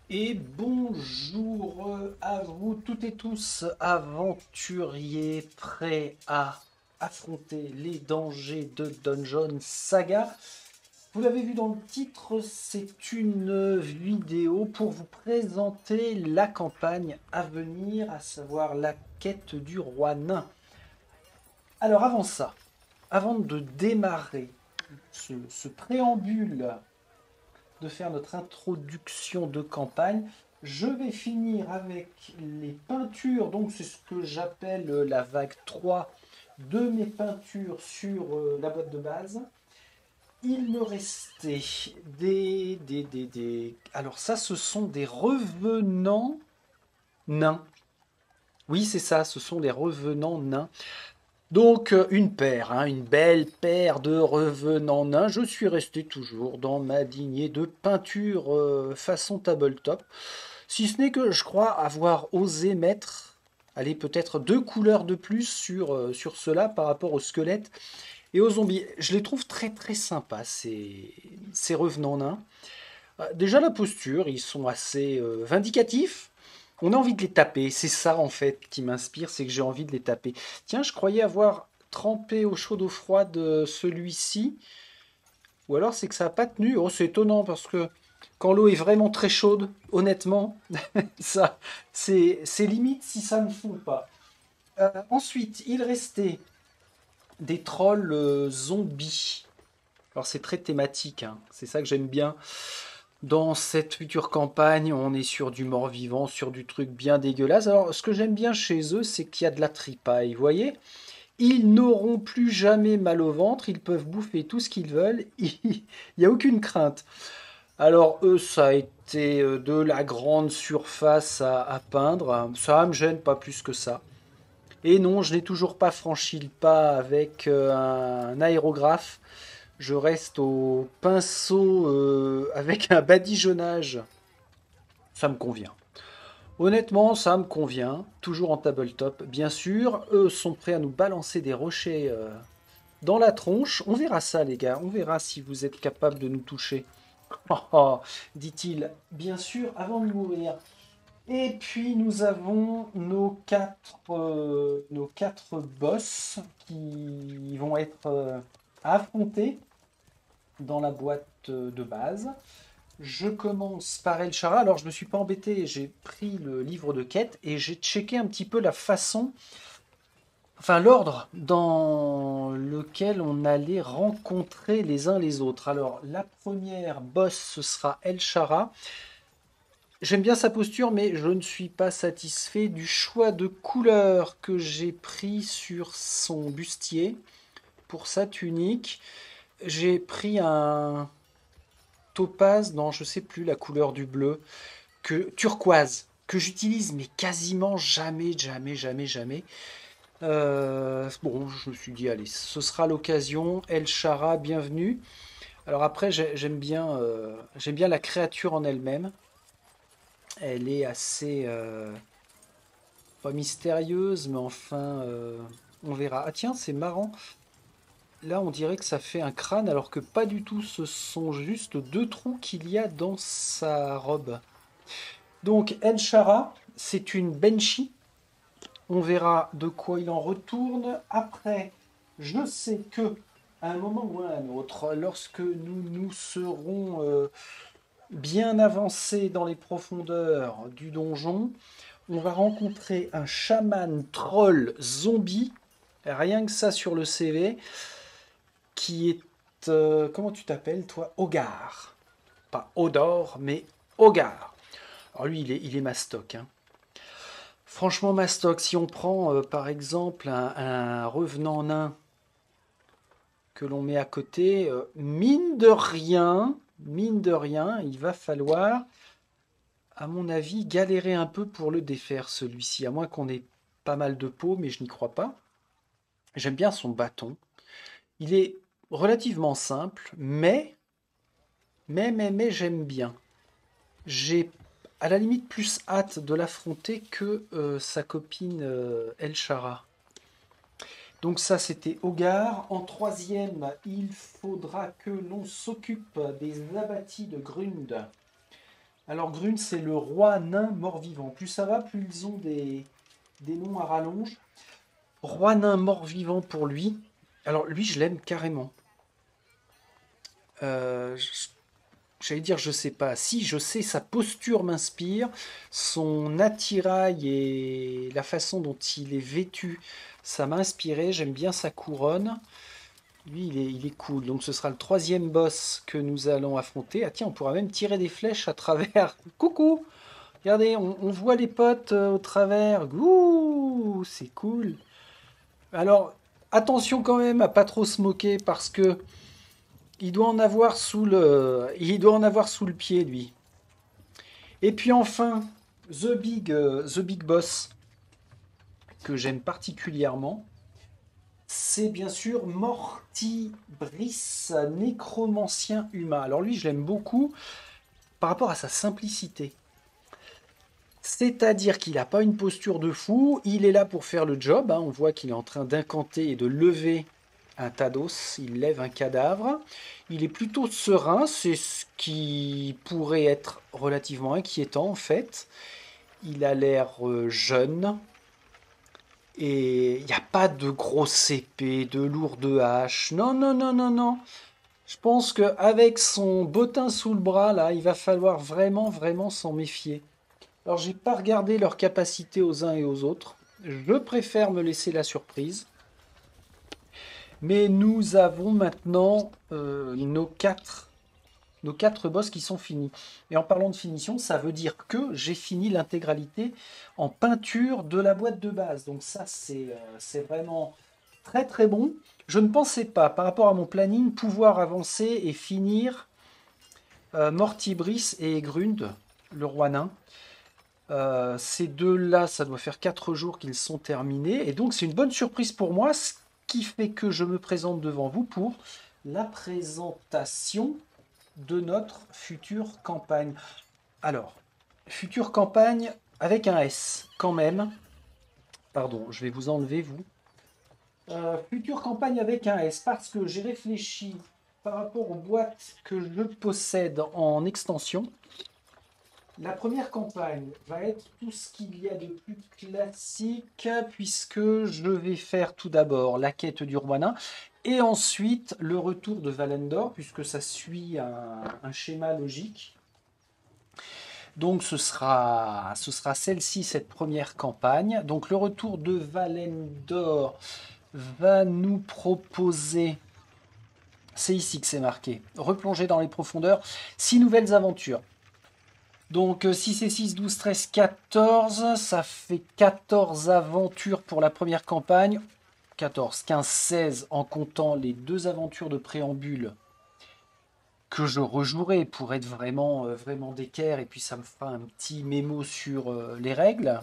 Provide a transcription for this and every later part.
Et bonjour à vous toutes et tous, aventuriers prêts à affronter les dangers de Dungeon Saga. Vous l'avez vu dans le titre, c'est une vidéo pour vous présenter la campagne à venir, à savoir la quête du roi nain. Alors avant ça, avant de démarrer ce préambule, de faire notre introduction de campagne, je vais finir avec les peintures. Donc c'est ce que j'appelle la vague 3 de mes peintures sur la boîte de base. Il me restait des... Alors ça, ce sont des revenants nains. Oui, c'est ça, ce sont des revenants nains. Donc une paire, hein, une belle paire de revenants nains. Je suis resté toujours dans ma lignée de peinture façon tabletop. Si ce n'est que je crois avoir osé mettre, allez, peut-être deux couleurs de plus sur cela par rapport aux squelettes et aux zombies. Je les trouve très très sympas, ces revenants nains. Déjà la posture, ils sont assez vindicatifs. On a envie de les taper, c'est ça en fait qui m'inspire, c'est que j'ai envie de les taper. Tiens, je croyais avoir trempé au chaud d'eau froide celui-ci, ou alors c'est que ça n'a pas tenu. Oh, c'est étonnant parce que quand l'eau est vraiment très chaude, honnêtement, ça, c'est limite si ça ne fond pas. Ensuite, il restait des trolls zombies. Alors c'est très thématique, hein. C'est ça que j'aime bien. Dans cette future campagne, on est sur du mort-vivant, sur du truc bien dégueulasse. Alors, ce que j'aime bien chez eux, c'est qu'il y a de la tripaille, vous voyez? Ils n'auront plus jamais mal au ventre, ils peuvent bouffer tout ce qu'ils veulent, il n'y a aucune crainte. Alors, eux, ça a été de la grande surface à peindre. Ça me gêne pas plus que ça. Et non, je n'ai toujours pas franchi le pas avec un aérographe. Je reste au pinceau avec un badigeonnage. Ça me convient. Honnêtement, ça me convient. Toujours en tabletop, bien sûr. Eux sont prêts à nous balancer des rochers dans la tronche. On verra ça, les gars. On verra si vous êtes capables de nous toucher. Oh, oh, dit-il, bien sûr, avant de mourir. Et puis nous avons nos quatre boss qui vont être affrontés dans la boîte de base. Je commence par El Chara. Alors, je ne me suis pas embêté, j'ai pris le livre de quête et j'ai checké un petit peu la façon, enfin l'ordre dans lequel on allait rencontrer les uns les autres. Alors, la première boss, ce sera El Chara. J'aime bien sa posture, mais je ne suis pas satisfait du choix de couleur que j'ai pris sur son bustier pour sa tunique. J'ai pris un topaz, non, je sais plus la couleur du bleu, que turquoise, que j'utilise mais quasiment jamais, jamais, jamais, jamais. Bon, je me suis dit, allez, ce sera l'occasion. El Shara, bienvenue. Alors après, j'aime bien la créature en elle-même. Elle est assez, pas mystérieuse, mais enfin, on verra. Ah tiens, c'est marrant. Là, on dirait que ça fait un crâne, alors que pas du tout. Ce sont juste deux trous qu'il y a dans sa robe. Donc, El Shara, c'est une Banshee. On verra de quoi il en retourne. Après, je sais que à un moment ou à un autre, lorsque nous serons bien avancés dans les profondeurs du donjon, on va rencontrer un chaman troll zombie, rien que ça sur le CV, qui est... comment tu t'appelles, toi? Hogar. Pas Odor, mais Hogar. Alors lui, il est mastoc, hein. Franchement, mastoc, si on prend par exemple un revenant nain que l'on met à côté, mine de rien, il va falloir, à mon avis, galérer un peu pour le défaire celui-ci, à moins qu'on ait pas mal de peau, mais je n'y crois pas. J'aime bien son bâton. Il est relativement simple, mais j'aime bien. J'ai à la limite plus hâte de l'affronter que sa copine El Shara. Donc ça, c'était Hogar. En troisième, il faudra que l'on s'occupe des abattis de Grund. Alors Grune, c'est le roi nain mort-vivant. Plus ça va, plus ils ont des noms à rallonge. Roi nain mort-vivant pour lui. Alors lui, je l'aime carrément. Euh, je- J'allais dire, je sais pas. Si, je sais, sa posture m'inspire. Son attirail et la façon dont il est vêtu, ça m'a inspiré. J'aime bien sa couronne. Lui, il est cool. Donc ce sera le troisième boss que nous allons affronter. Ah tiens, on pourra même tirer des flèches à travers. Coucou! Regardez, on voit les potes au travers. Ouh, c'est cool. Alors, attention quand même à pas trop se moquer parce que il doit en avoir sous le pied lui. Et puis enfin, The Big Boss que j'aime particulièrement, c'est bien sûr Morty Brice, nécromancien humain. Alors lui, je l'aime beaucoup par rapport à sa simplicité. C'est-à-dire qu'il n'a pas une posture de fou, il est là pour faire le job, hein. On voit qu'il est en train d'incanter et de lever un tas d'os, il lève un cadavre. Il est plutôt serein, c'est ce qui pourrait être relativement inquiétant en fait. Il a l'air jeune et il n'y a pas de grosses épées, de lourdes haches. Non, non, non, non, non. Je pense qu'avec son bottin sous le bras, là, il va falloir vraiment, vraiment s'en méfier. Alors, j'ai pas regardé leurs capacités aux uns et aux autres. Je préfère me laisser la surprise. Mais nous avons maintenant nos quatre boss qui sont finis. Et en parlant de finition, ça veut dire que j'ai fini l'intégralité en peinture de la boîte de base. Donc ça, c'est vraiment très très bon. Je ne pensais pas, par rapport à mon planning, pouvoir avancer et finir Mortibris et Grund, le roi nain. Ces deux-là, ça doit faire 4 jours qu'ils sont terminés. Et donc, c'est une bonne surprise pour moi, ce qui fait que je me présente devant vous pour la présentation de notre future campagne. Alors, future campagne avec un S, quand même. Pardon, je vais vous enlever, vous. Future campagne avec un S, parce que j'ai réfléchi par rapport aux boîtes que je possède en extension. La première campagne va être tout ce qu'il y a de plus classique, puisque je vais faire tout d'abord la quête du roi nain, et ensuite le retour de Valendor, puisque ça suit un schéma logique. Donc ce sera celle-ci, cette première campagne. Donc le retour de Valendor va nous proposer, c'est ici que c'est marqué, replonger dans les profondeurs, 6 nouvelles aventures. Donc 6 et 6, 12, 13, 14, ça fait 14 aventures pour la première campagne. 14, 15, 16 en comptant les deux aventures de préambule que je rejouerai pour être vraiment, vraiment d'équerre et puis ça me fera un petit mémo sur les règles.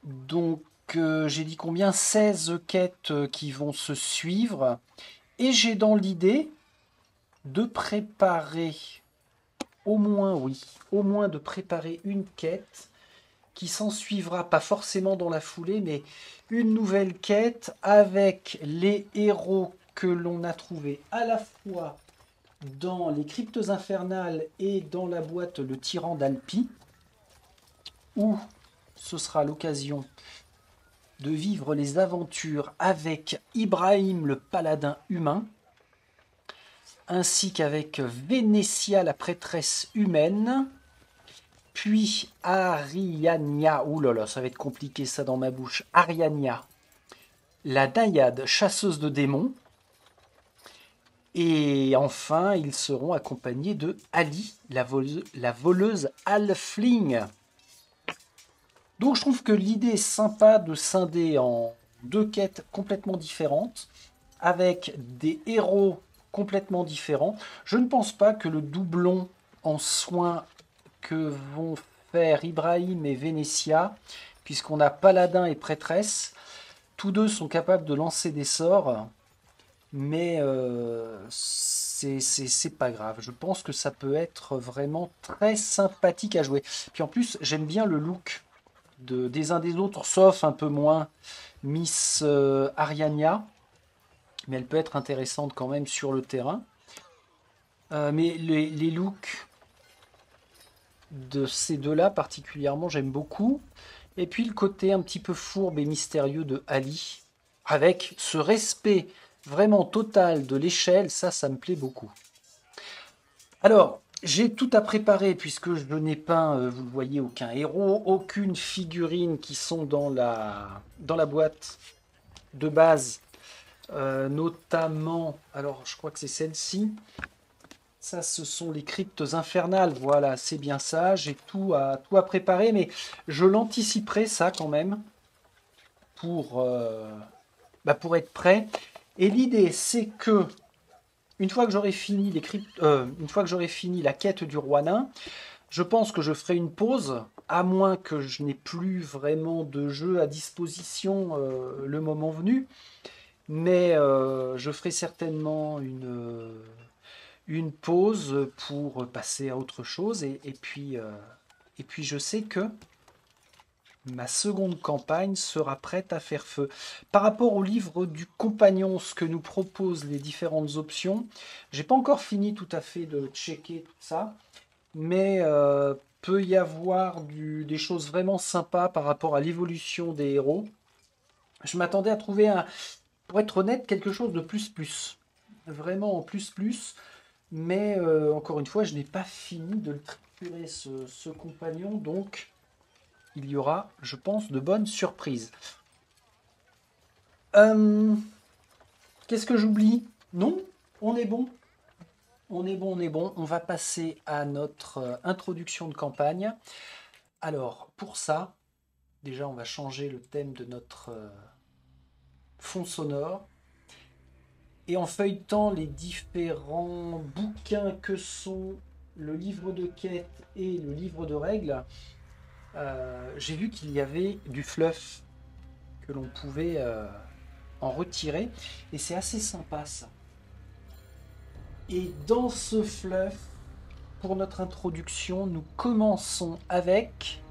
Donc j'ai dit combien? 16 quêtes qui vont se suivre et j'ai dans l'idée de préparer au moins, oui, au moins de préparer une quête qui s'en suivra, pas forcément dans la foulée, mais une nouvelle quête avec les héros que l'on a trouvés à la fois dans les cryptes infernales et dans la boîte Le Tyran d'Alpi, où ce sera l'occasion de vivre les aventures avec Ibrahim le paladin humain, ainsi qu'avec Vénétia la prêtresse humaine, puis Ariania, ouh là là, ça va être compliqué ça dans ma bouche, Ariania, la naïade chasseuse de démons, et enfin ils seront accompagnés de Ali, la voleuse halfling. Donc je trouve que l'idée est sympa de scinder en deux quêtes complètement différentes, avec des héros complètement différents. Je ne pense pas que le doublon en soins que vont faire Ibrahim et Vénétia, puisqu'on a Paladin et Prêtresse, tous deux sont capables de lancer des sorts, mais c'est pas grave. Je pense que ça peut être vraiment très sympathique à jouer. Puis en plus, j'aime bien le look des uns des autres, sauf un peu moins Miss Ariania, mais elle peut être intéressante quand même sur le terrain. Mais les looks de ces deux-là particulièrement, j'aime beaucoup. Et puis le côté un petit peu fourbe et mystérieux de Ali, avec ce respect vraiment total de l'échelle, ça me plaît beaucoup. Alors, j'ai tout à préparer puisque je n'ai pas, vous le voyez, aucun héros, aucune figurine qui sont dans la boîte de base, notamment, alors je crois que c'est celle-ci. Ça, ce sont les cryptes infernales. Voilà, c'est bien ça. J'ai tout à préparer, mais je l'anticiperai ça quand même pour, pour être prêt. Et l'idée, c'est que une fois que j'aurai fini une fois que j'aurai fini la quête du roi nain, je pense que je ferai une pause, à moins que je n'ai plus vraiment de jeu à disposition le moment venu. Mais je ferai certainement une pause pour passer à autre chose. Et puis je sais que ma seconde campagne sera prête à faire feu. Par rapport au livre du compagnon, ce que nous proposent les différentes options, j'ai pas encore fini tout à fait de checker tout ça, mais peut y avoir des choses vraiment sympas par rapport à l'évolution des héros. Je m'attendais à trouver pour être honnête, quelque chose de plus plus. Vraiment en plus plus. Mais encore une fois, je n'ai pas fini de le triturer ce compagnon, donc il y aura, je pense, de bonnes surprises. Euh, Qu'est-ce que j'oublie? Non, on est bon. On est bon, on est bon. On va passer à notre introduction de campagne. Alors, pour ça, déjà, on va changer le thème de notre fond sonore. Et en feuilletant les différents bouquins que sont le livre de quête et le livre de règles, j'ai vu qu'il y avait du fluff que l'on pouvait en retirer. Et c'est assez sympa ça. Et dans ce fluff, pour notre introduction, nous commençons avec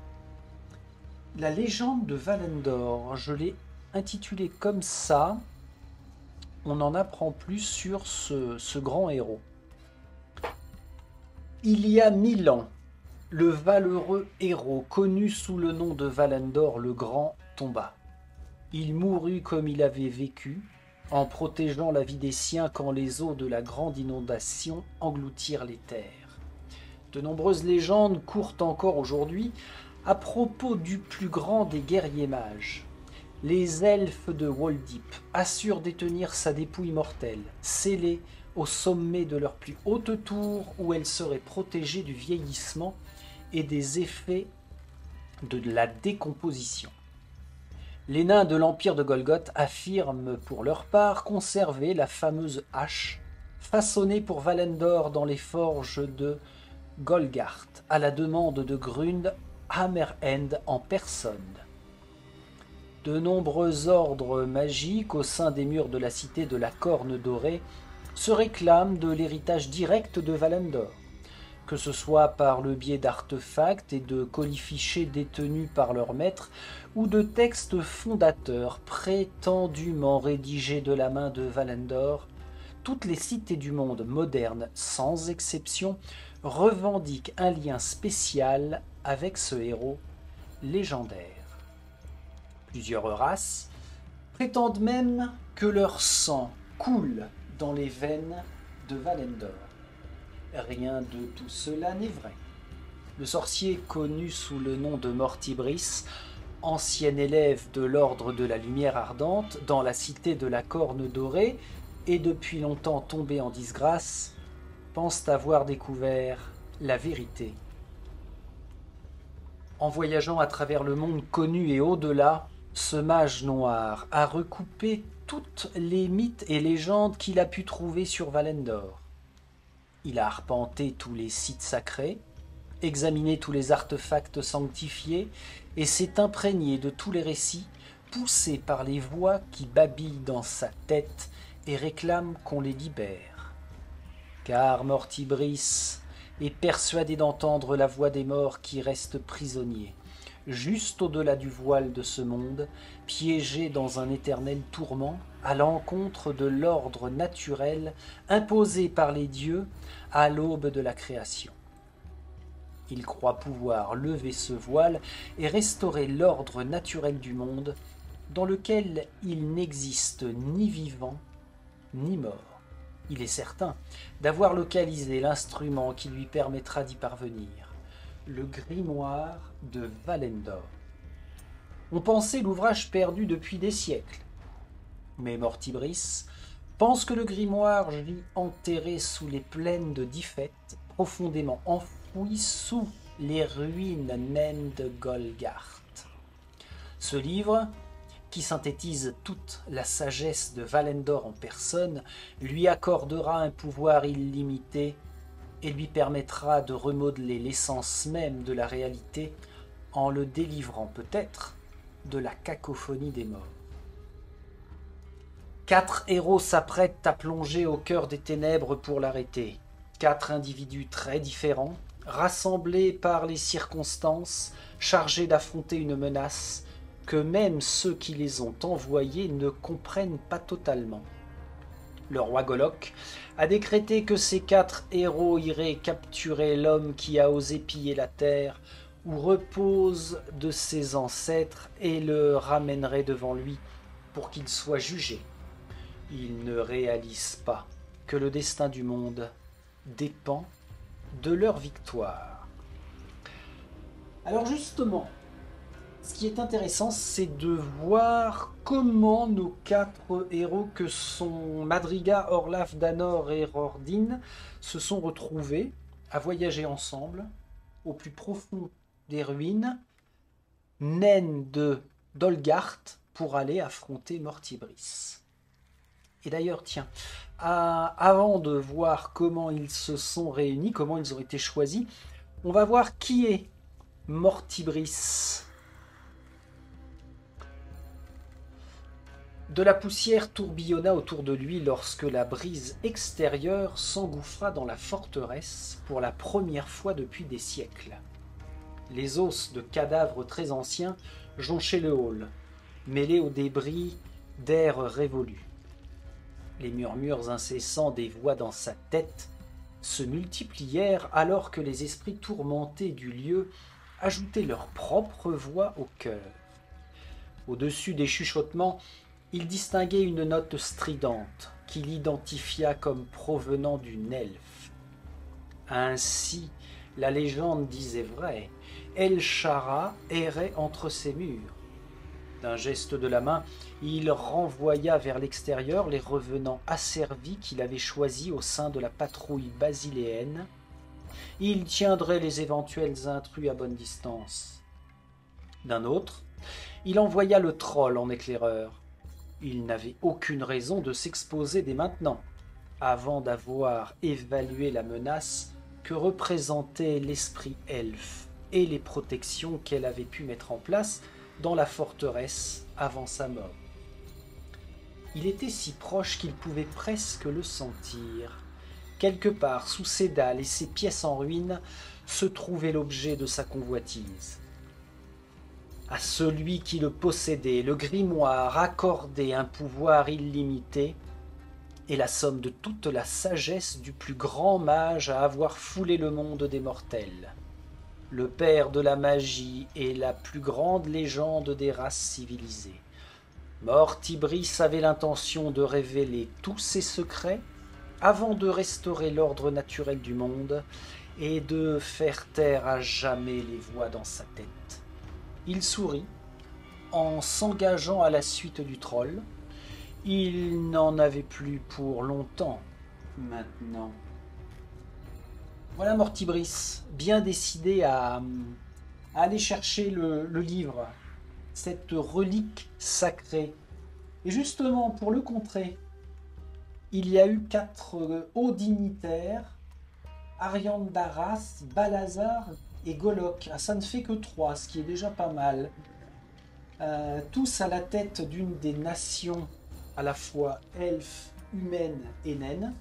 la légende de Valendor. Je l'ai intitulé comme ça. On en apprend plus sur ce grand héros. Il y a 1000 ans, le valeureux héros, connu sous le nom de Valendor le Grand, tomba. Il mourut comme il avait vécu, en protégeant la vie des siens quand les eaux de la grande inondation engloutirent les terres. De nombreuses légendes courent encore aujourd'hui à propos du plus grand des guerriers mages. Les elfes de Woldip assurent détenir sa dépouille mortelle, scellée au sommet de leur plus haute tour où elle serait protégée du vieillissement et des effets de la décomposition. Les nains de l'Empire de Golgoth affirment pour leur part conserver la fameuse hache façonnée pour Valendor dans les forges de Golgart à la demande de Grund Hammerhand en personne. De nombreux ordres magiques au sein des murs de la cité de la Corne Dorée se réclament de l'héritage direct de Valendor, que ce soit par le biais d'artefacts et de colifichets détenus par leur maître ou de textes fondateurs prétendument rédigés de la main de Valendor. Toutes les cités du monde moderne, sans exception, revendiquent un lien spécial avec ce héros légendaire. Plusieurs races prétendent même que leur sang coule dans les veines de Valendor. Rien de tout cela n'est vrai. Le sorcier connu sous le nom de Mortibris, ancien élève de l'Ordre de la Lumière Ardente dans la cité de la Corne Dorée et depuis longtemps tombé en disgrâce, pense avoir découvert la vérité. En voyageant à travers le monde connu et au-delà, ce mage noir a recoupé toutes les mythes et légendes qu'il a pu trouver sur Valendor. Il a arpenté tous les sites sacrés, examiné tous les artefacts sanctifiés et s'est imprégné de tous les récits poussés par les voix qui babillent dans sa tête et réclament qu'on les libère. Car Mortibris est persuadé d'entendre la voix des morts qui restent prisonniers, juste au-delà du voile de ce monde, piégés dans un éternel tourment, à l'encontre de l'ordre naturel imposé par les dieux à l'aube de la création. Il croit pouvoir lever ce voile et restaurer l'ordre naturel du monde dans lequel il n'existe ni vivant ni mort. Il est certain d'avoir localisé l'instrument qui lui permettra d'y parvenir, le grimoire de Valendor. On pensait l'ouvrage perdu depuis des siècles, mais Mortibris pense que le grimoire vit enterré sous les plaines de Dyfed, profondément enfoui sous les ruines naines de Golgart. Ce livre, qui synthétise toute la sagesse de Valendor en personne, lui accordera un pouvoir illimité et lui permettra de remodeler l'essence même de la réalité en le délivrant peut-être de la cacophonie des morts. 4 héros s'apprêtent à plonger au cœur des ténèbres pour l'arrêter. 4 individus très différents, rassemblés par les circonstances, chargés d'affronter une menace que même ceux qui les ont envoyés ne comprennent pas totalement. Le roi Golok a décrété que ces 4 héros iraient capturer l'homme qui a osé piller la terre où reposent de ses ancêtres et le ramèneraient devant lui pour qu'il soit jugé. Ils ne réalisent pas que le destin du monde dépend de leur victoire. Alors justement, ce qui est intéressant, c'est de voir comment nos 4 héros que sont Madriga, Orlaf, Danor et Rordin se sont retrouvés à voyager ensemble au plus profond des ruines, naines de Dolgart, pour aller affronter Mortibris. Et d'ailleurs, tiens, avant de voir comment ils se sont réunis, comment ils ont été choisis, on va voir qui est Mortibris. De la poussière tourbillonna autour de lui lorsque la brise extérieure s'engouffra dans la forteresse pour la première fois depuis des siècles. Les os de cadavres très anciens jonchaient le hall, mêlés aux débris d'air révolu. Les murmures incessants des voix dans sa tête se multiplièrent alors que les esprits tourmentés du lieu ajoutaient leur propre voix au cœur. Au-dessus des chuchotements, il distinguait une note stridente qui l'identifia comme provenant d'une elfe. Ainsi, la légende disait vrai, El-Shara errait entre ses murs. D'un geste de la main, il renvoya vers l'extérieur les revenants asservis qu'il avait choisis au sein de la patrouille basiléenne. Il tiendrait les éventuels intrus à bonne distance. D'un autre, il envoya le troll en éclaireur. Il n'avait aucune raison de s'exposer dès maintenant, avant d'avoir évalué la menace que représentait l'esprit elfe et les protections qu'elle avait pu mettre en place dans la forteresse avant sa mort. Il était si proche qu'il pouvait presque le sentir. Quelque part sous ses dalles et ses pièces en ruine se trouvait l'objet de sa convoitise. À celui qui le possédait, le grimoire accordait un pouvoir illimité et la somme de toute la sagesse du plus grand mage à avoir foulé le monde des mortels. Le père de la magie et la plus grande légende des races civilisées. Mortibris avait l'intention de révéler tous ses secrets avant de restaurer l'ordre naturel du monde et de faire taire à jamais les voix dans sa tête. Il sourit en s'engageant à la suite du troll. Il n'en avait plus pour longtemps maintenant. Voilà Mortibris, bien décidé à aller chercher le livre, cette relique sacrée. Et justement, pour le contrer, il y a eu 4 hauts dignitaires, Ariandaras, Balazar et Golok. Ah, ça ne fait que 3, ce qui est déjà pas mal. Tous à la tête d'une des nations à la fois elfe, humaine et naine.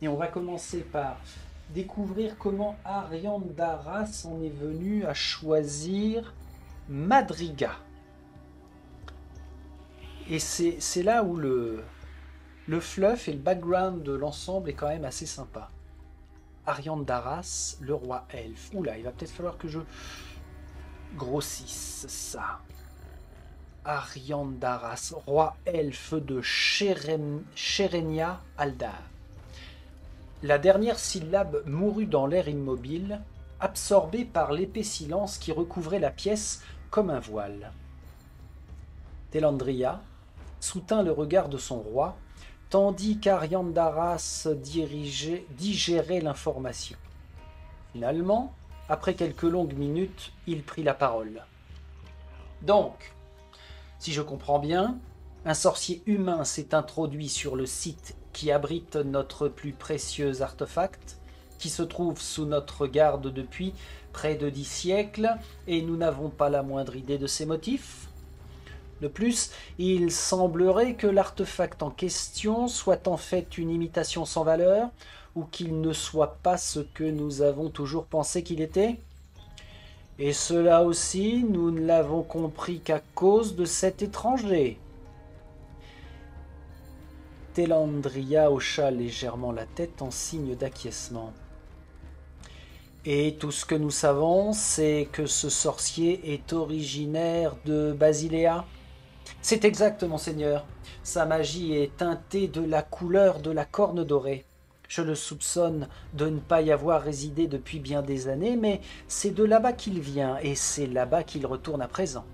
Et on va commencer par découvrir comment Ariandaras en est venu à choisir Madriga. Et c'est là où le fluff et le background de l'ensemble est quand même assez sympa. Ariandaras, le roi elfe. Oula, il va peut-être falloir que je grossisse ça. Ariandaras, roi elfe de Sherenia Aldar. La dernière syllabe mourut dans l'air immobile, absorbée par l'épais silence qui recouvrait la pièce comme un voile. Telandria soutint le regard de son roi, tandis qu'Ariandaras digérait l'information. Finalement, après quelques longues minutes, il prit la parole. Donc, si je comprends bien, un sorcier humain s'est introduit sur le site qui abrite notre plus précieux artefact, qui se trouve sous notre garde depuis près de 10 siècles, et nous n'avons pas la moindre idée de ses motifs. De plus, il semblerait que l'artefact en question soit en fait une imitation sans valeur, ou qu'il ne soit pas ce que nous avons toujours pensé qu'il était. Et cela aussi, nous ne l'avons compris qu'à cause de cet étranger. Telandria hocha légèrement la tête en signe d'acquiescement. Et tout ce que nous savons, c'est que ce sorcier est originaire de Basilea. C'est exact, monseigneur. Sa magie est teintée de la couleur de la corne dorée. Je le soupçonne de ne pas y avoir résidé depuis bien des années, mais c'est de là-bas qu'il vient, et c'est là-bas qu'il retourne à présent.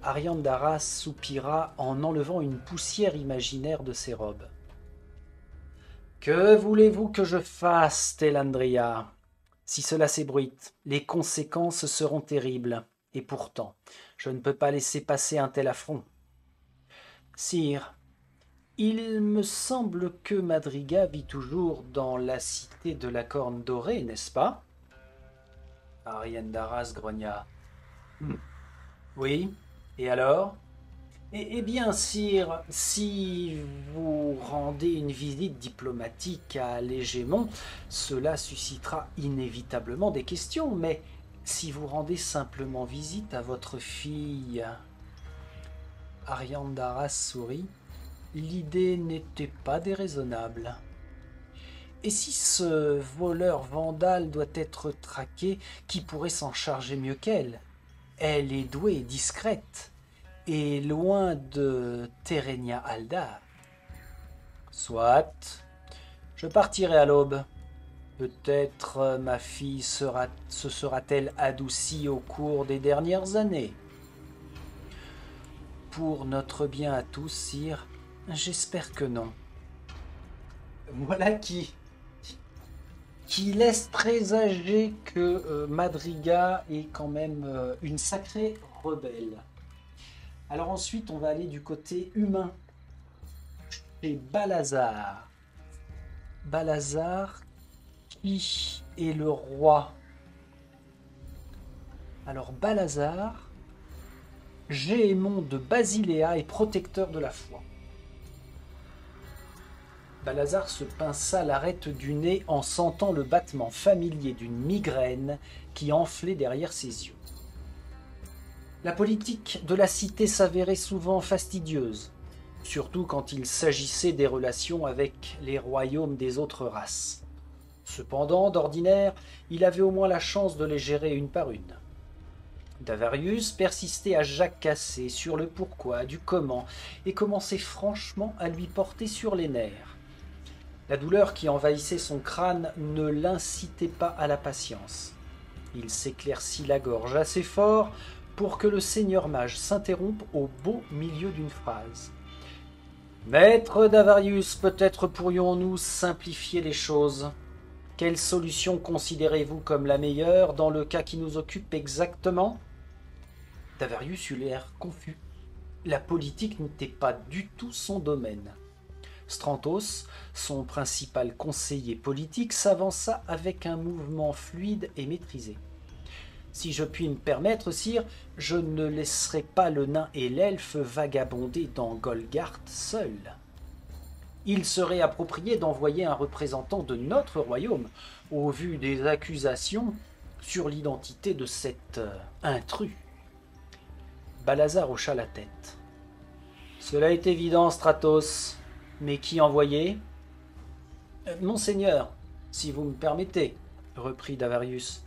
Ariandaras soupira en enlevant une poussière imaginaire de ses robes. « Que voulez-vous que je fasse, Telandria ? Si cela s'ébruite, les conséquences seront terribles, et pourtant, je ne peux pas laisser passer un tel affront. Sire, il me semble que Madriga vit toujours dans la cité de la Corne Dorée, n'est-ce pas ?» Ariandaras grogna. « Oui, et alors ? Eh bien, sire, si vous rendez une visite diplomatique à l'Hégémon, cela suscitera inévitablement des questions, mais si vous rendez simplement visite à votre fille... » Ariandaras sourit. L'idée n'était pas déraisonnable. Et si ce voleur vandale doit être traqué, qui pourrait s'en charger mieux qu'elle ? Elle est douée et discrète, et loin de Terenia Aldar. Soit, je partirai à l'aube. Peut-être ma fille se sera-t-elle adoucie au cours des dernières années. Pour notre bien à tous, sire, j'espère que non. Voilà qui laisse présager que Madriga est quand même une sacrée rebelle. Alors ensuite, on va aller du côté humain, chez Balazar. Balazar, qui est le roi? Alors Balazar, Géhémon de Basilea et protecteur de la foi. Balazar se pinça l'arête du nez en sentant le battement familier d'une migraine qui enflait derrière ses yeux. La politique de la cité s'avérait souvent fastidieuse, surtout quand il s'agissait des relations avec les royaumes des autres races. Cependant, d'ordinaire, il avait au moins la chance de les gérer une par une. Davarius persistait à jacasser sur le pourquoi, du comment, et commençait franchement à lui porter sur les nerfs. La douleur qui envahissait son crâne ne l'incitait pas à la patience. Il s'éclaircit la gorge assez fort pour que le seigneur mage s'interrompe au beau milieu d'une phrase. « Maître Davarius, peut-être pourrions-nous simplifier les choses. Quelle solution considérez-vous comme la meilleure dans le cas qui nous occupe exactement ?» Davarius eut l'air confus. La politique n'était pas du tout son domaine. Strantos, son principal conseiller politique, s'avança avec un mouvement fluide et maîtrisé. « Si je puis me permettre, sire, je ne laisserai pas le nain et l'elfe vagabonder dans Golgart seuls. Il serait approprié d'envoyer un représentant de notre royaume, au vu des accusations sur l'identité de cet intrus. » Balazar hocha la tête. « Cela est évident, Stratos. Mais qui envoyer ? Monseigneur, si vous me permettez, reprit Davarius.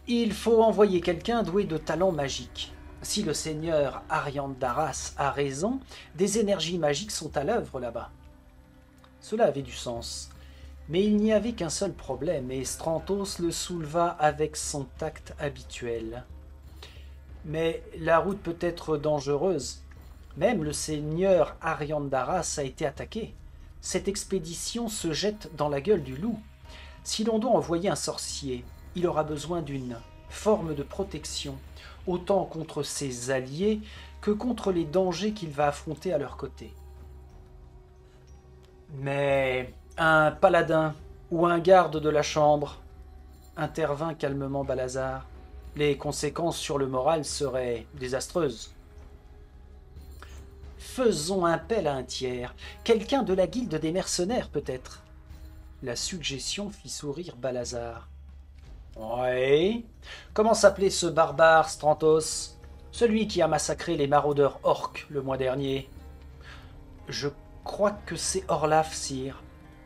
Il faut envoyer quelqu'un doué de talents magiques. Si le seigneur Ariandaras a raison, des énergies magiques sont à l'œuvre là-bas. Cela avait du sens. Mais il n'y avait qu'un seul problème, et Strantos le souleva avec son tact habituel. Mais la route peut être dangereuse. Même le seigneur Ariandaras a été attaqué. Cette expédition se jette dans la gueule du loup. Si l'on doit envoyer un sorcier, il aura besoin d'une forme de protection, autant contre ses alliés que contre les dangers qu'il va affronter à leur côté. Mais un paladin ou un garde de la chambre, intervint calmement Balazar. Les conséquences sur le moral seraient désastreuses. Faisons appel à un tiers, quelqu'un de la guilde des mercenaires peut-être. La suggestion fit sourire Balazar. Oui. Comment s'appelait ce barbare, Strantos? Celui qui a massacré les maraudeurs orques le mois dernier. Je crois que c'est Orlaf, sire.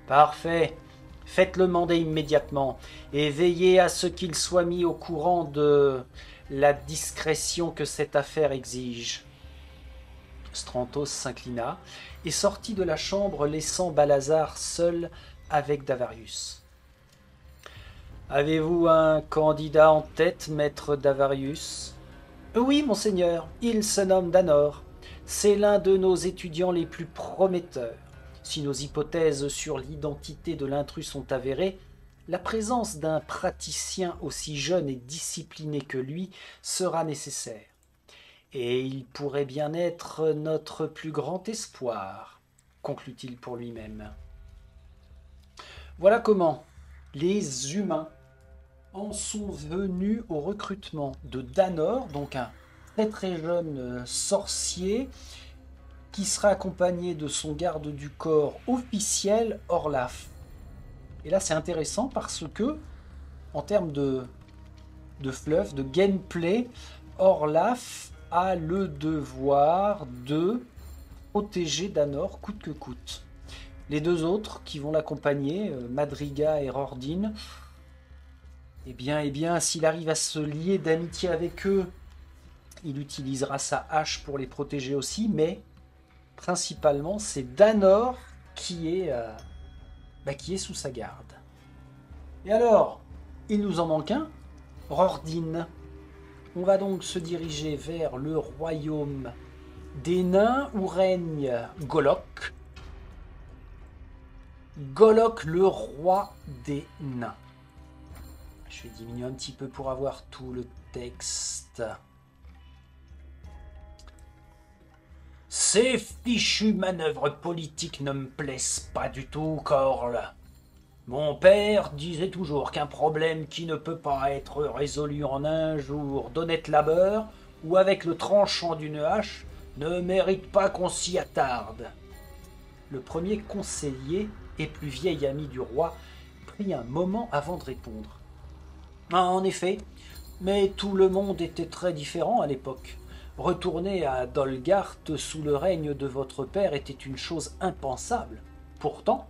Parfait. Faites-le mander immédiatement et veillez à ce qu'il soit mis au courant de la discrétion que cette affaire exige. Strantos s'inclina et sortit de la chambre, laissant Balazar seul avec Davarius. « Avez-vous un candidat en tête, maître Davarius ?»« Oui, monseigneur, il se nomme Danor. C'est l'un de nos étudiants les plus prometteurs. Si nos hypothèses sur l'identité de l'intrus sont avérées, la présence d'un praticien aussi jeune et discipliné que lui sera nécessaire. Et il pourrait bien être notre plus grand espoir, conclut-il pour lui-même. Voilà comment les humains en sont venus au recrutement de Danor, donc un très très jeune sorcier qui sera accompagné de son garde du corps officiel, Orlaf. Et là c'est intéressant parce que, en termes de fluff, de gameplay, Orlaf a le devoir de protéger Danor coûte que coûte. Les deux autres qui vont l'accompagner, Madriga et Rordin, eh bien, s'il arrive à se lier d'amitié avec eux, il utilisera sa hache pour les protéger aussi, mais principalement c'est Danor qui est sous sa garde. Et alors, il nous en manque un, Rordin. On va donc se diriger vers le royaume des nains où règne Golok. Golok, le roi des nains. Je vais diminuer un petit peu pour avoir tout le texte. Ces fichues manœuvres politiques ne me plaisent pas du tout, Corle. Mon père disait toujours qu'un problème qui ne peut pas être résolu en un jour d'honnête labeur ou avec le tranchant d'une hache ne mérite pas qu'on s'y attarde. Le premier conseiller et plus vieil ami du roi prit un moment avant de répondre. En effet, mais tout le monde était très différent à l'époque. Retourner à Dolgart sous le règne de votre père était une chose impensable. Pourtant,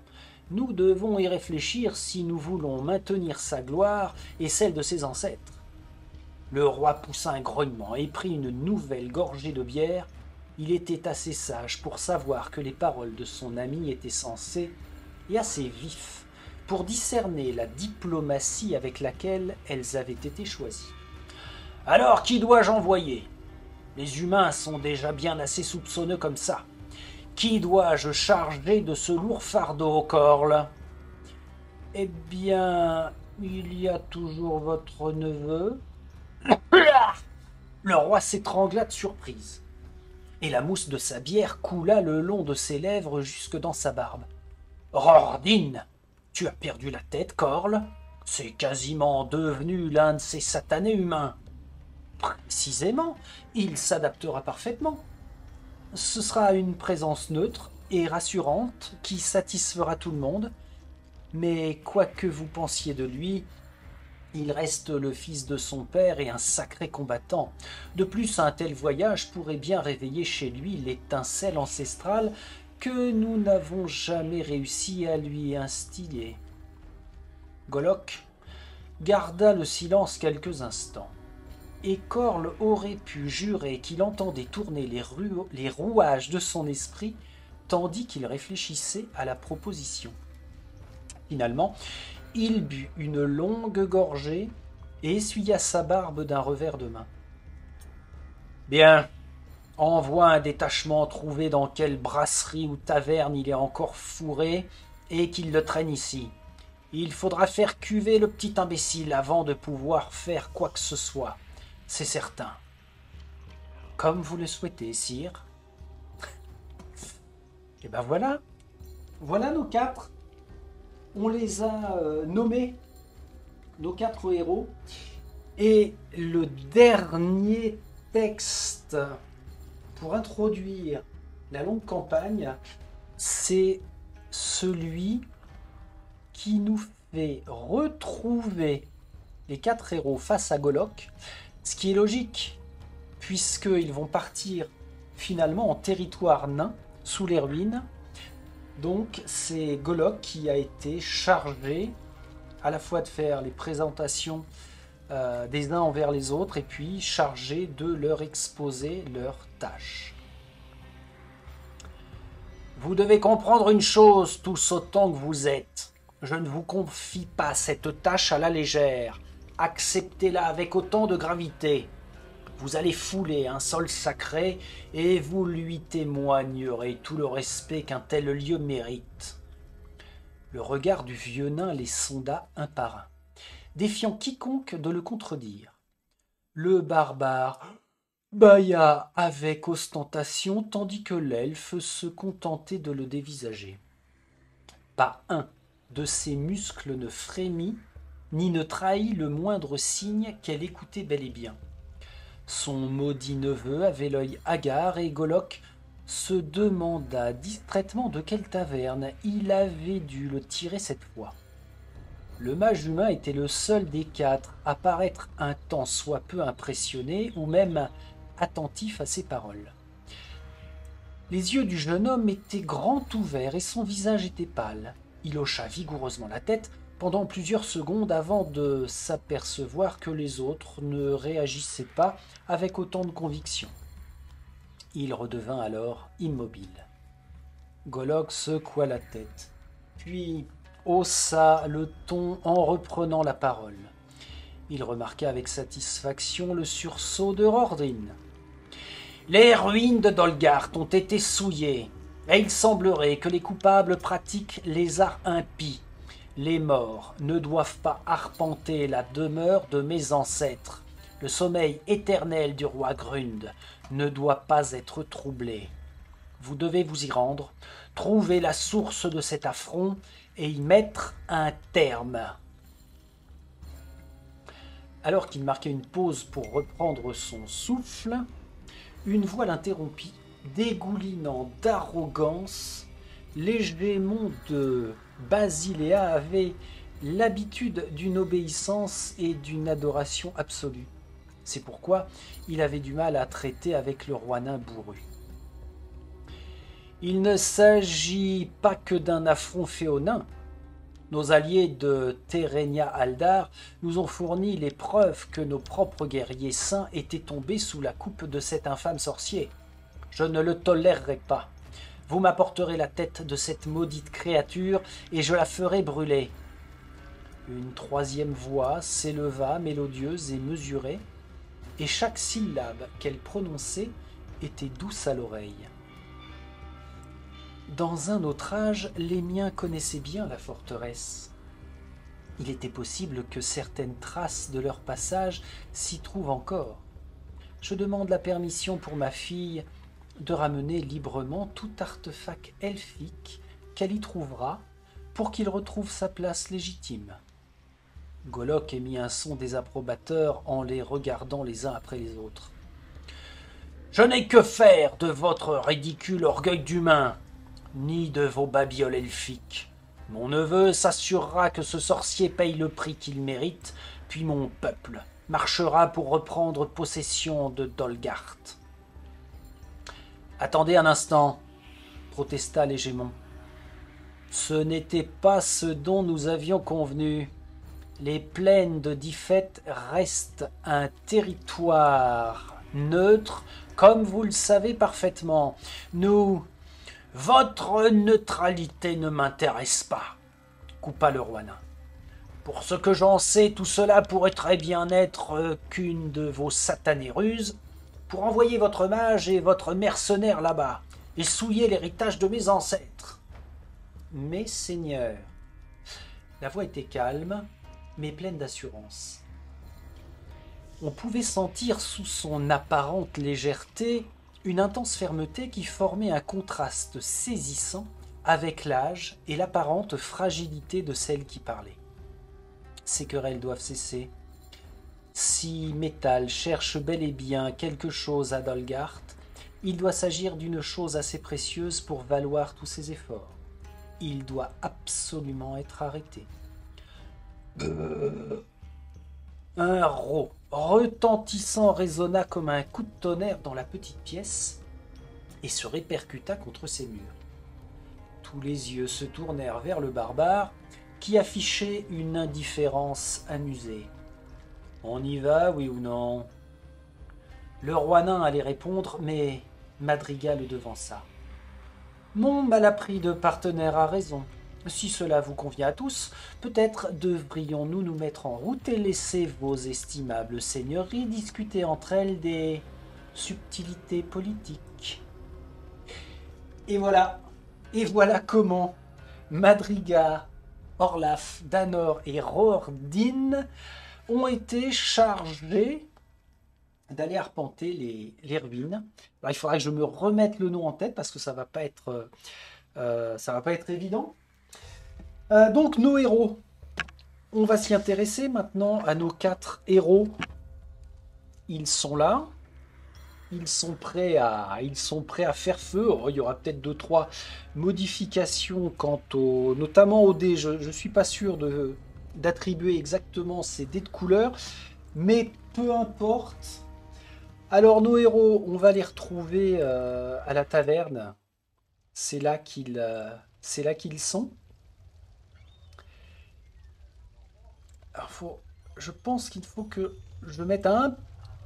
nous devons y réfléchir si nous voulons maintenir sa gloire et celle de ses ancêtres. Le roi poussa un grognement et prit une nouvelle gorgée de bière. Il était assez sage pour savoir que les paroles de son ami étaient sensées et assez vifs pour discerner la diplomatie avec laquelle elles avaient été choisies. « Alors, qui dois-je envoyer ? Les humains sont déjà bien assez soupçonneux comme ça. Qui dois-je charger de ce lourd fardeau, Corle ? Eh bien, il y a toujours votre neveu. » Le roi s'étrangla de surprise, et la mousse de sa bière coula le long de ses lèvres jusque dans sa barbe. « Rordin, tu as perdu la tête, Corle ? C'est quasiment devenu l'un de ces satanés humains. » Précisément, il s'adaptera parfaitement. Ce sera une présence neutre et rassurante qui satisfera tout le monde, mais quoi que vous pensiez de lui, il reste le fils de son père et un sacré combattant. De plus, un tel voyage pourrait bien réveiller chez lui l'étincelle ancestrale que nous n'avons jamais réussi à lui instiller. Golok garda le silence quelques instants, et Corle aurait pu jurer qu'il entendait tourner les rouages de son esprit tandis qu'il réfléchissait à la proposition. Finalement, il but une longue gorgée et essuya sa barbe d'un revers de main. Bien, envoie un détachement trouver dans quelle brasserie ou taverne il est encore fourré et qu'il le traîne ici. Il faudra faire cuver le petit imbécile avant de pouvoir faire quoi que ce soit, c'est certain. Comme vous le souhaitez, sire. Et ben voilà, voilà nos quatre. On les a nommés, nos quatre héros. Et le dernier texte pour introduire la longue campagne, c'est celui qui nous fait retrouver les quatre héros face à Golok, ce qui est logique, puisqu'ils vont partir finalement en territoire nain, sous les ruines. Donc c'est Golok qui a été chargé à la fois de faire les présentations des uns envers les autres, et puis chargé de leur exposer leurs tâches. Vous devez comprendre une chose, tous autant que vous êtes. Je ne vous confie pas cette tâche à la légère. Acceptez-la avec autant de gravité. Vous allez fouler un sol sacré et vous lui témoignerez tout le respect qu'un tel lieu mérite. Le regard du vieux nain les sonda un par un, défiant quiconque de le contredire. Le barbare bâilla avec ostentation tandis que l'elfe se contentait de le dévisager. Pas un de ses muscles ne frémit, ni ne trahit le moindre signe qu'elle écoutait bel et bien. Son maudit neveu avait l'œil hagard et Golok se demanda distraitement de quelle taverne il avait dû le tirer cette fois. Le mage humain était le seul des quatre à paraître un tant soit peu impressionné ou même attentif à ses paroles. Les yeux du jeune homme étaient grands ouverts et son visage était pâle. Il hocha vigoureusement la tête pendant plusieurs secondes avant de s'apercevoir que les autres ne réagissaient pas avec autant de conviction. Il redevint alors immobile. Golok secoua la tête, puis haussa le ton en reprenant la parole. Il remarqua avec satisfaction le sursaut de Rordrin. Les ruines de Dolgart ont été souillées, et il semblerait que les coupables pratiquent les arts impies. Les morts ne doivent pas arpenter la demeure de mes ancêtres. Le sommeil éternel du roi Grund ne doit pas être troublé. Vous devez vous y rendre, trouver la source de cet affront et y mettre un terme. Alors qu'il marquait une pause pour reprendre son souffle, une voix l'interrompit, dégoulinant d'arrogance. L'hégémon de Basiléa avait l'habitude d'une obéissance et d'une adoration absolue. C'est pourquoi il avait du mal à traiter avec le roi nain bourru. Il ne s'agit pas que d'un affront fait aux nains. Nos alliés de Terenia Aldar nous ont fourni les preuves que nos propres guerriers saints étaient tombés sous la coupe de cet infâme sorcier. Je ne le tolérerai pas. Vous m'apporterez la tête de cette maudite créature et je la ferai brûler. Une troisième voix s'éleva, mélodieuse et mesurée, et chaque syllabe qu'elle prononçait était douce à l'oreille. Dans un autre âge, les miens connaissaient bien la forteresse. Il était possible que certaines traces de leur passage s'y trouvent encore. Je demande la permission pour ma fille de ramener librement tout artefact elfique qu'elle y trouvera pour qu'il retrouve sa place légitime. Golok émit un son désapprobateur en les regardant les uns après les autres. « Je n'ai que faire de votre ridicule orgueil d'humain, ni de vos babioles elfiques. Mon neveu s'assurera que ce sorcier paye le prix qu'il mérite, puis mon peuple marchera pour reprendre possession de Dolgart. » « Attendez un instant, » protesta l'hégémon. « Ce n'était pas ce dont nous avions convenu. Les plaines de Dyfet restent un territoire neutre, comme vous le savez parfaitement. Votre neutralité ne m'intéresse pas, coupa le roi nain. Pour ce que j'en sais, tout cela pourrait très bien être qu'une de vos satanées ruses pour envoyer votre mage et votre mercenaire là-bas et souiller l'héritage de mes ancêtres. Mais seigneur, la voix était calme, mais pleine d'assurance. On pouvait sentir sous son apparente légèreté une intense fermeté qui formait un contraste saisissant avec l'âge et l'apparente fragilité de celle qui parlait. Ces querelles doivent cesser. Si Métal cherche bel et bien quelque chose à Dolgart, il doit s'agir d'une chose assez précieuse pour valoir tous ses efforts. Il doit absolument être arrêté. Un rot retentissant résonna comme un coup de tonnerre dans la petite pièce et se répercuta contre ses murs. Tous les yeux se tournèrent vers le barbare qui affichait une indifférence amusée. « On y va, oui ou non ?» Le roi nain allait répondre, mais Madrigal le devança. « Mon malappris de partenaire a raison. Si cela vous convient à tous, peut-être devrions-nous nous mettre en route et laisser vos estimables seigneuries discuter entre elles des subtilités politiques. » Et voilà comment Madrigal, Orlaf, Danor et Rohrdin ont été chargés d'aller arpenter les ruines. Alors, il faudra que je me remette le nom en tête parce que ça va pas être évident. Donc nos héros, on va s'y intéresser maintenant à nos 4 héros. Ils sont là. Ils sont prêts à faire feu. Oh, il y aura peut-être 2-3 modifications notamment au dé. Je ne suis pas sûr d'attribuer exactement ces dés de couleur, mais peu importe. Alors nos héros, on va les retrouver à la taverne. C'est là qu'ils sont. Alors, je pense qu'il faut que je mette un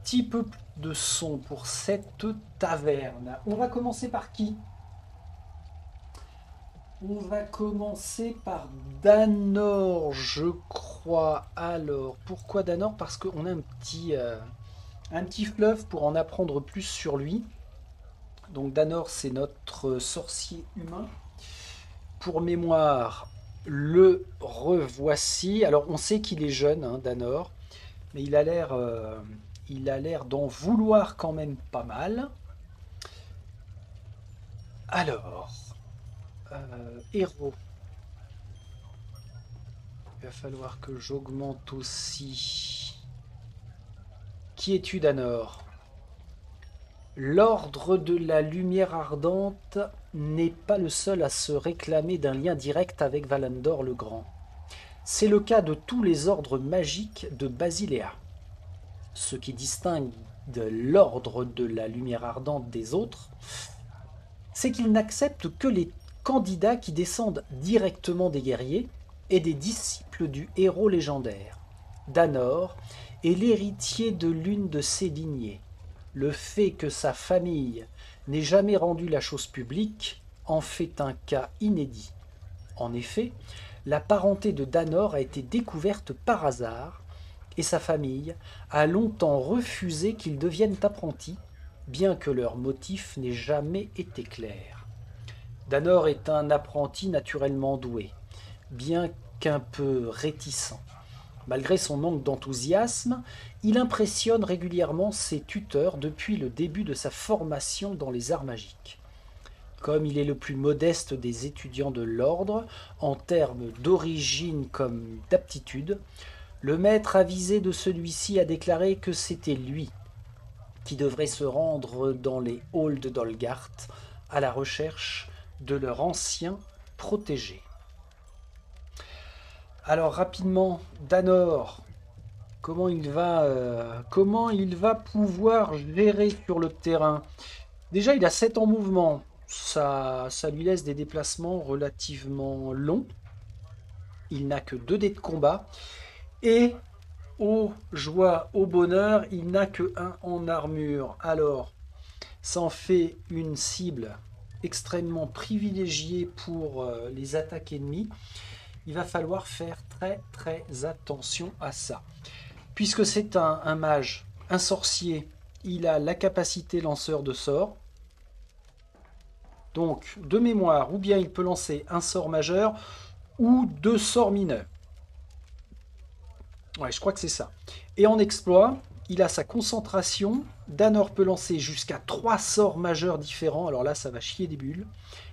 petit peu plus de son pour cette taverne. On va commencer par qui? On va commencer par Danor, je crois. Alors, pourquoi Danor? Parce qu'on a un petit fleuve pour en apprendre plus sur lui. Donc Danor, c'est notre sorcier humain. Pour mémoire, le revoici. Alors, on sait qu'il est jeune, hein, Danor, mais il a l'air d'en vouloir quand même pas mal. Alors, héros. Il va falloir que j'augmente aussi. Qui es-tu, Danor? L'ordre de la lumière ardente n'est pas le seul à se réclamer d'un lien direct avec Valandor le Grand. C'est le cas de tous les ordres magiques de Basilea. Ce qui distingue l'ordre de la lumière ardente des autres, c'est qu'ils n'acceptent que les candidats qui descendent directement des guerriers et des disciples du héros légendaire. Danor est l'héritier de l'une de ces lignées. Le fait que sa famille n'ait jamais rendu la chose publique en fait un cas inédit. En effet, la parenté de Danor a été découverte par hasard et sa famille a longtemps refusé qu'ils deviennent apprentis, bien que leur motif n'ait jamais été clair. Danor est un apprenti naturellement doué, bien qu'un peu réticent. Malgré son manque d'enthousiasme, il impressionne régulièrement ses tuteurs depuis le début de sa formation dans les arts magiques. Comme il est le plus modeste des étudiants de l'ordre, en termes d'origine comme d'aptitude, le maître avisé de celui-ci a déclaré que c'était lui qui devrait se rendre dans les halls de Dolgart à la recherche de leur ancien protégé. Alors rapidement, Danor, comment il va pouvoir gérer sur le terrain? Déjà, il a 7 en mouvement. Ça lui laisse des déplacements relativement longs. Il n'a que 2 dés de combat. Et aux joies, au bonheur, il n'a que un en armure. Alors, ça en fait une cible extrêmement privilégiée pour les attaques ennemies. Il va falloir faire très très attention à ça. Puisque c'est un mage, un sorcier, il a la capacité lanceur de sorts. Donc, de mémoire, ou bien il peut lancer un sort majeur ou deux sorts mineurs. Ouais, je crois que c'est ça. Et en exploit, il a sa concentration. Danor peut lancer jusqu'à 3 sorts majeurs différents. Alors là, ça va chier des bulles.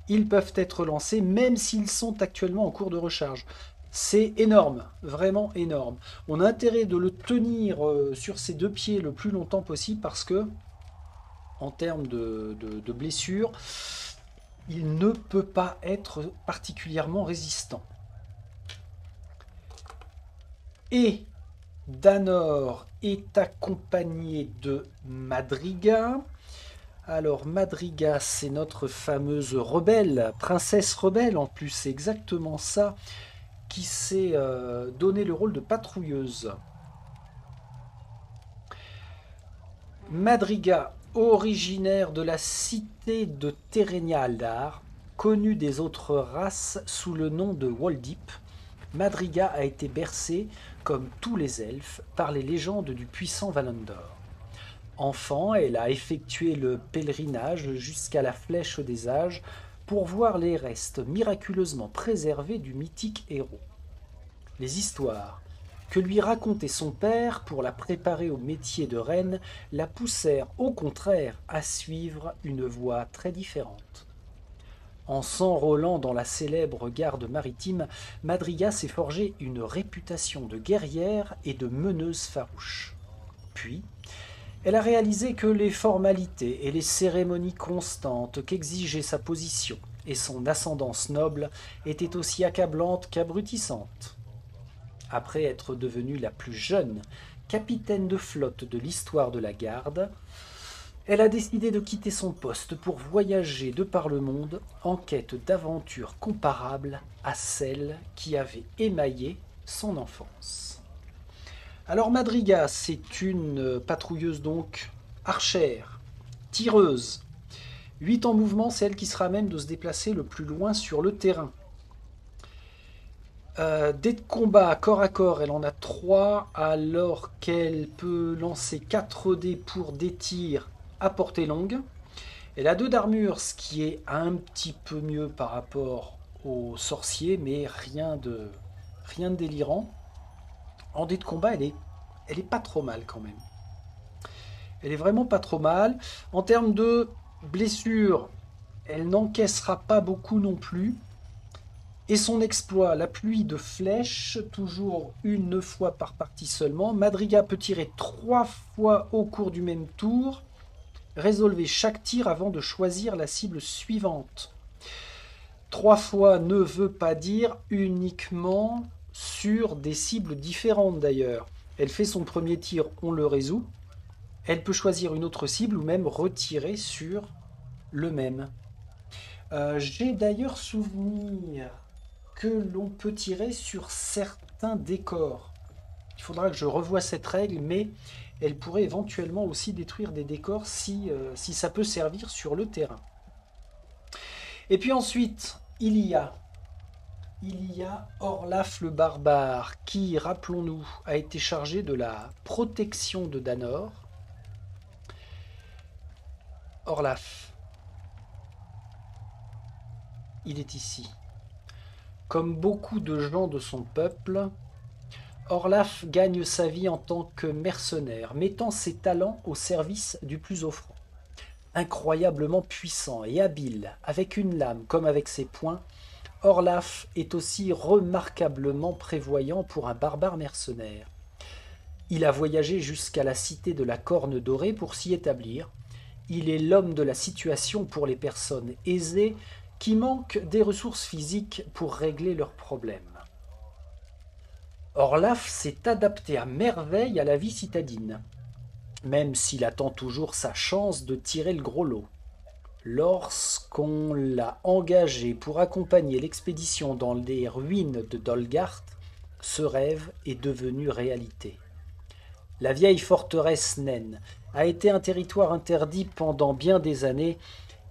Ils peuvent être lancés même s'ils sont actuellement en cours de recharge. C'est énorme, vraiment énorme. On a intérêt de le tenir sur ses deux pieds le plus longtemps possible parce que, en termes de blessures, il ne peut pas être particulièrement résistant. Et Danor est accompagné de Madriga. Alors Madriga, c'est notre fameuse rebelle, princesse rebelle en plus, c'est exactement ça, qui s'est donné le rôle de patrouilleuse. Madriga, originaire de la cité de Terenialdar, connue des autres races sous le nom de Woldip, Madriga a été bercée, comme tous les elfes, par les légendes du puissant Valandor. Enfant, elle a effectué le pèlerinage jusqu'à la Flèche des Âges pour voir les restes miraculeusement préservés du mythique héros. Les histoires que lui racontait son père pour la préparer au métier de reine la poussèrent au contraire à suivre une voie très différente. En s'enrôlant dans la célèbre garde maritime, Madriga s'est forgé une réputation de guerrière et de meneuse farouche. Puis, elle a réalisé que les formalités et les cérémonies constantes qu'exigeait sa position et son ascendance noble étaient aussi accablantes qu'abrutissantes. Après être devenue la plus jeune capitaine de flotte de l'histoire de la garde, elle a décidé de quitter son poste pour voyager de par le monde en quête d'aventures comparables à celles qui avaient émaillé son enfance. Alors Madriga, c'est une patrouilleuse donc, archère, tireuse. 8 en mouvement, c'est elle qui sera à même de se déplacer le plus loin sur le terrain. Dés de combat corps à corps, elle en a 3, alors qu'elle peut lancer 4 dés pour des tirs à portée longue. Elle a 2 d'armure, ce qui est un petit peu mieux par rapport aux sorciers, mais rien de délirant. En dés de combat, elle est pas trop mal quand même. Elle est vraiment pas trop mal. En termes de blessures, elle n'encaissera pas beaucoup non plus. Et son exploit, la pluie de flèches, toujours une fois par partie seulement. Madriga peut tirer 3 fois au cours du même tour. Résolvez chaque tir avant de choisir la cible suivante. 3 fois ne veut pas dire uniquement sur des cibles différentes d'ailleurs. Elle fait son premier tir, on le résout. Elle peut choisir une autre cible ou même retirer sur le même. J'ai d'ailleurs souvenir que l'on peut tirer sur certains décors. Il faudra que je revoie cette règle, mais elle pourrait éventuellement aussi détruire des décors si ça peut servir sur le terrain. Et puis ensuite, il y a Orlaf le barbare qui, rappelons-nous, a été chargé de la protection de Danor. Orlaf, il est ici. Comme beaucoup de gens de son peuple, Orlaf gagne sa vie en tant que mercenaire, mettant ses talents au service du plus offrant. Incroyablement puissant et habile, avec une lame comme avec ses poings, Orlaf est aussi remarquablement prévoyant pour un barbare mercenaire. Il a voyagé jusqu'à la cité de la Corne Dorée pour s'y établir. Il est l'homme de la situation pour les personnes aisées qui manquent des ressources physiques pour régler leurs problèmes. Orlaf s'est adapté à merveille à la vie citadine, même s'il attend toujours sa chance de tirer le gros lot. Lorsqu'on l'a engagé pour accompagner l'expédition dans les ruines de Dolgart, Ce rêve est devenu réalité. La vieille forteresse naine a été un territoire interdit pendant bien des années,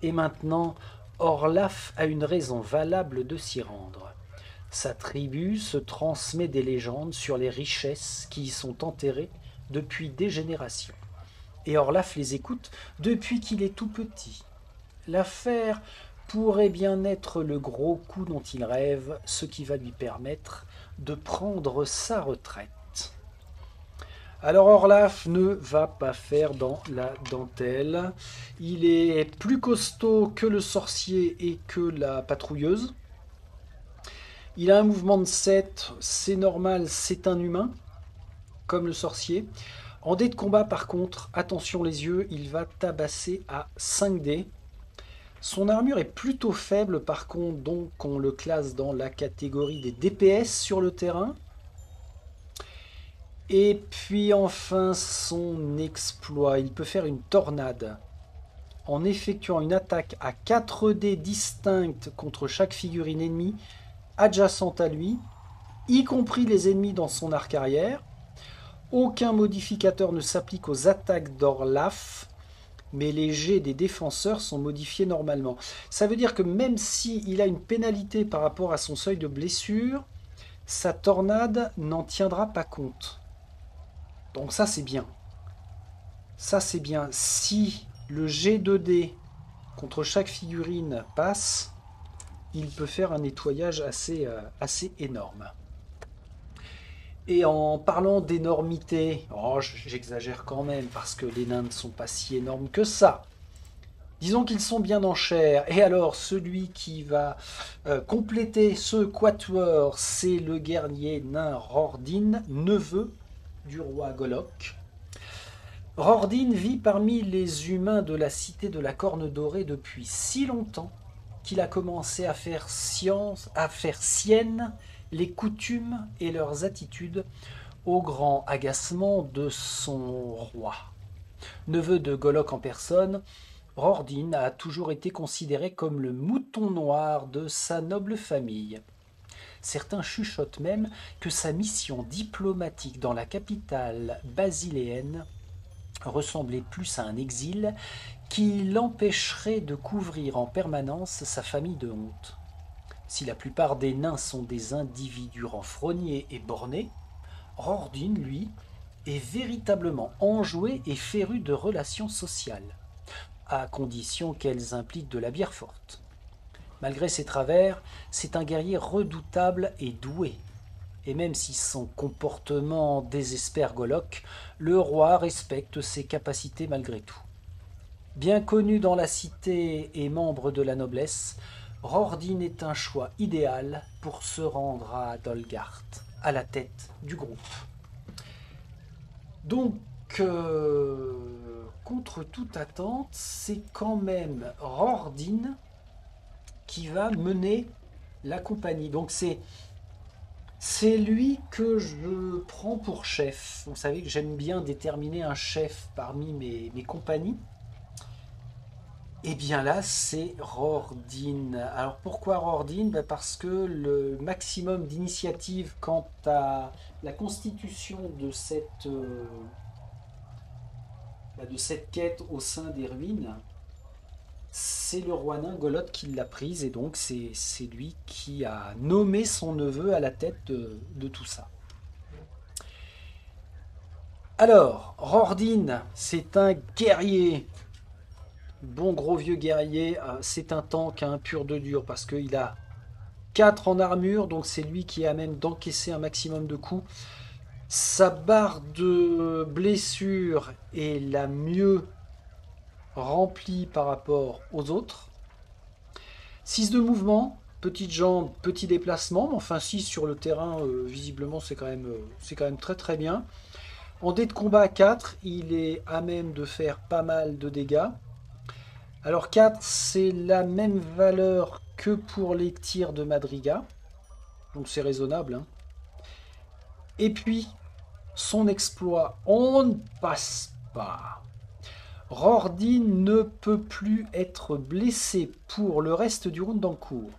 et maintenant Orlaf a une raison valable de s'y rendre. Sa tribu se transmet des légendes sur les richesses qui y sont enterrées depuis des générations. Et Orlaf les écoute depuis qu'il est tout petit. L'affaire pourrait bien être le gros coup dont il rêve, ce qui va lui permettre de prendre sa retraite. Alors Orlaf ne va pas faire dans la dentelle. Il est plus costaud que le sorcier et que la patrouilleuse. Il a un mouvement de 7, c'est normal, c'est un humain, comme le sorcier. En dés de combat par contre, attention les yeux, il va tabasser à 5 dés. Son armure est plutôt faible par contre, donc on le classe dans la catégorie des DPS sur le terrain. Et puis enfin son exploit, il peut faire une tornade en effectuant une attaque à 4 dés distinctes contre chaque figurine ennemie adjacente à lui, y compris les ennemis dans son arc arrière. Aucun modificateur ne s'applique aux attaques d'Orlaf, mais les jets des défenseurs sont modifiés normalement. Ça veut dire que même s'il a une pénalité par rapport à son seuil de blessure, sa tornade n'en tiendra pas compte. Donc ça c'est bien. Ça c'est bien. Si le jet 2D contre chaque figurine passe, il peut faire un nettoyage assez énorme. Et en parlant d'énormité, oh, j'exagère quand même parce que les nains ne sont pas si énormes que ça. Disons qu'ils sont bien en chair. Et alors, celui qui va compléter ce quatuor, c'est le guerrier nain Rordin, neveu du roi Golok. Rordin vit parmi les humains de la cité de la Corne Dorée depuis si longtemps qu'il a commencé à faire sienne les coutumes et leurs attitudes, au grand agacement de son roi. Neveu de Golok en personne, Rordin a toujours été considéré comme le mouton noir de sa noble famille. Certains chuchotent même que sa mission diplomatique dans la capitale basiléenne ressemblait plus à un exil qui l'empêcherait de couvrir en permanence sa famille de honte. Si la plupart des nains sont des individus renfrognés et bornés, Rordin, lui, est véritablement enjoué et féru de relations sociales, à condition qu'elles impliquent de la bière forte. Malgré ses travers, c'est un guerrier redoutable et doué. Et même si son comportement désespère Golok, le roi respecte ses capacités malgré tout. Bien connu dans la cité et membre de la noblesse, Rordin est un choix idéal pour se rendre à Dolgart, à la tête du groupe. Donc, contre toute attente, c'est quand même Rordin qui va mener la compagnie. Donc c'est lui que je prends pour chef. Vous savez que j'aime bien déterminer un chef parmi mes compagnies. Et bien là, c'est Rordin. Alors pourquoi Rordin? Parce que le maximum d'initiative quant à la constitution de cette quête au sein des ruines, c'est le roi nain Golok qui l'a prise, et donc c'est lui qui a nommé son neveu à la tête de tout ça. Alors, Rordin, c'est un guerrier. Bon gros vieux guerrier, c'est un tank, un pur de dur, parce qu'il a 4 en armure, donc c'est lui qui est à même d'encaisser un maximum de coups. Sa barre de blessure est la mieux remplie par rapport aux autres. 6 de mouvement, petite jambe, petit déplacement, mais enfin 6 sur le terrain, visiblement c'est quand même très très bien. En dés de combat 4, il est à même de faire pas mal de dégâts. Alors 4, c'est la même valeur que pour les tirs de Madriga. Donc c'est raisonnable. Hein. Et puis, son exploit, on ne passe pas. Rordin ne peut plus être blessé pour le reste du round en cours.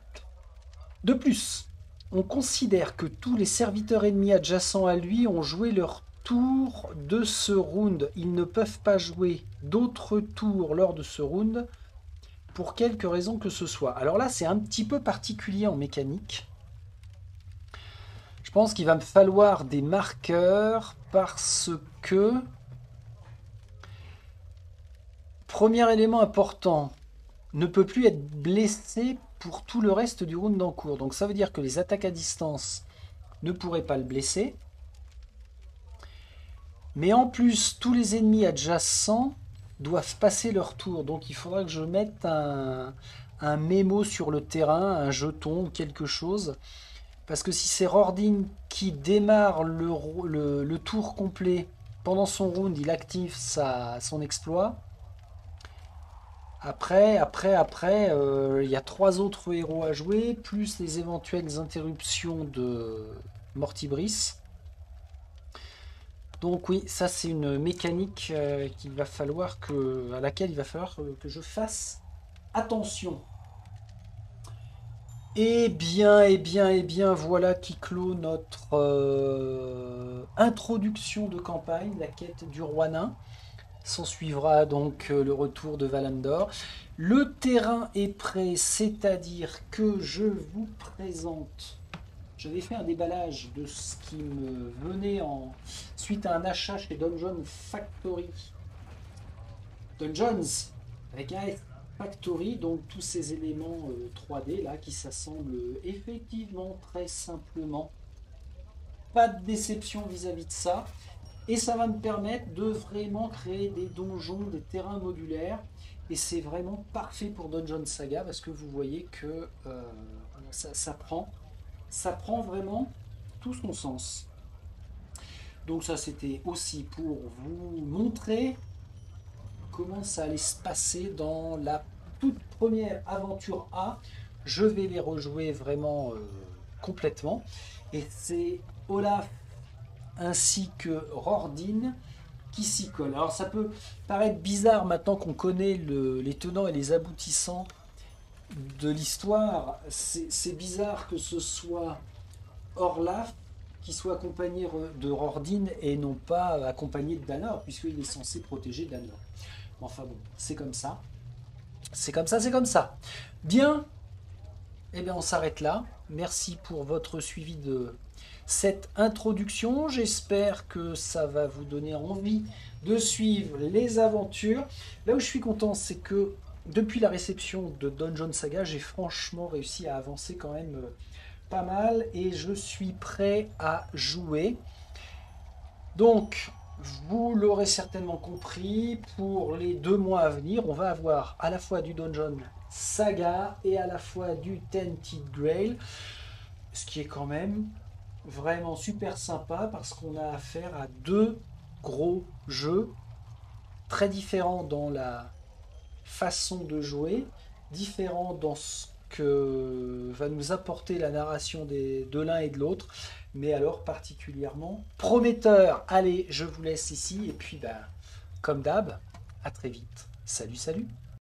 De plus, On considère que tous les serviteurs ennemis adjacents à lui ont joué leur tour de ce round. Ils ne peuvent pas jouer d'autres tours lors de ce round pour quelque raison que ce soit. Alors là, c'est un petit peu particulier en mécanique. Je pense qu'il va me falloir des marqueurs parce que... Premier élément important, ne peut plus être blessé pour tout le reste du round en cours. Donc ça veut dire que les attaques à distance ne pourraient pas le blesser. Mais en plus, tous les ennemis adjacents doivent passer leur tour. Donc il faudra que je mette un mémo sur le terrain, un jeton ou quelque chose. Parce que si c'est Rordin qui démarre le tour complet pendant son round, il active son exploit. Après, il y a 3 autres héros à jouer, plus les éventuelles interruptions de Mortibris. Donc oui, ça c'est une mécanique à laquelle il va falloir que je fasse attention. Eh bien, voilà qui clôt notre introduction de campagne, la quête du roi nain. S'en suivra donc le retour de Valandor. Le terrain est prêt, c'est-à-dire que je vous présente. J'avais fait un déballage de ce qui me venait suite à un achat chez Dungeon Factory. Dungeons avec un F Factory, donc tous ces éléments 3D là qui s'assemblent effectivement très simplement. Pas de déception vis-à-vis de ça. Et ça va me permettre de vraiment créer des donjons, des terrains modulaires. Et c'est vraiment parfait pour Dungeon Saga parce que vous voyez que ça prend vraiment tout son sens. Donc ça c'était aussi pour vous montrer comment ça allait se passer dans la toute première aventure A. Je vais les rejouer vraiment complètement. Et c'est Olaf ainsi que Rordin qui s'y colle. Alors ça peut paraître bizarre maintenant qu'on connaît les tenants et les aboutissants de l'histoire. C'est bizarre que ce soit Olaf qui soit accompagné de Rordin et non pas accompagné de Danor, puisqu'il est censé protéger Danor. Enfin bon, c'est comme ça. C'est comme ça, c'est comme ça. Bien, eh bien on s'arrête là. Merci pour votre suivi de cette introduction. J'espère que ça va vous donner envie de suivre les aventures. Là où je suis content, c'est que depuis la réception de Dungeon Saga, j'ai franchement réussi à avancer quand même pas mal et je suis prêt à jouer. Donc, vous l'aurez certainement compris, pour les 2 mois à venir, on va avoir à la fois du Dungeon Saga et à la fois du Tented Grail, ce qui est quand même vraiment super sympa parce qu'on a affaire à 2 gros jeux très différents dans la façon de jouer, différents dans ce que va nous apporter la narration de l'un et de l'autre, mais alors particulièrement prometteur. Allez, je vous laisse ici et puis comme d'hab, à très vite. Salut, salut.